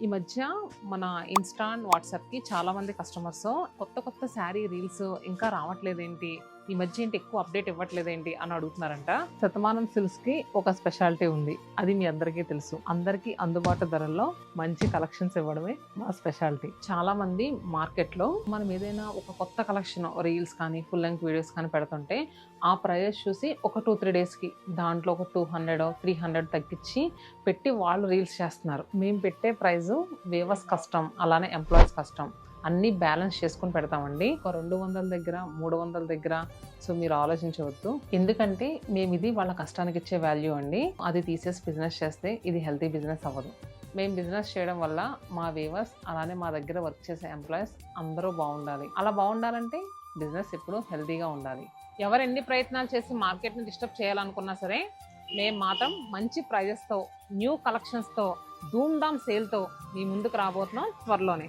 ఈ మధ్య మన ఇన్స్టా అండ్ వాట్సాప్కి చాలా మంది కస్టమర్స్ కొత్త కొత్త శారీ రీల్స్ ఇంకా రావట్లేదేంటి, ఈ మధ్య ఏంటి ఎక్కువ అప్డేట్ ఇవ్వట్లేదేంటి అని అడుగుతున్నారంట. శతమానం సిల్క్స్ కి ఒక స్పెషాలిటీ ఉంది, అది మీ అందరికీ తెలుసు. అందరికీ అందుబాటు ధరల్లో మంచి కలెక్షన్స్ ఇవ్వడమే మా స్పెషాలిటీ. చాలా మంది మార్కెట్ లో మనం ఏదైనా ఒక కొత్త కలెక్షన్ రీల్స్ కానీ ఫుల్ లెంగ్త్ వీడియోస్ కానీ పెడుతుంటే ఆ ప్రైస్ చూసి ఒక 2-3 days కి దాంట్లో ఒక 200-300 తగ్గించి పెట్టి వాళ్ళు రీల్స్ చేస్తున్నారు. మేము పెట్టే ప్రైస్ వేవర్స్ కష్టం, అలానే ఎంప్లాయీస్ కష్టం, అన్నీ బ్యాలెన్స్ చేసుకుని పెడతామండి. ఒక 200 దగ్గర 300 దగ్గర సో మీరు ఆలోచించవద్దు, ఎందుకంటే మేము ఇది వాళ్ళ కష్టానికి ఇచ్చే వాల్యూ అండి. అది తీసేసి బిజినెస్ చేస్తే ఇది హెల్తీ బిజినెస్ అవ్వదు. మేము బిజినెస్ చేయడం వల్ల మా వేవర్స్ అలానే మా దగ్గర వర్క్ చేసే ఎంప్లాయీస్ అందరూ బాగుండాలి. అలా బాగుండాలంటే బిజినెస్ ఎప్పుడు హెల్తీగా ఉండాలి. ఎవరు ఎన్ని ప్రయత్నాలు చేసి మార్కెట్ని డిస్టర్బ్ చేయాలనుకున్నా సరే మేము మాత్రం మంచి ప్రైజెస్తో న్యూ కలెక్షన్స్తో ధూమ్ ధామ్ సేల్తో మీ ముందుకు రాబోతున్నాం త్వరలోనే.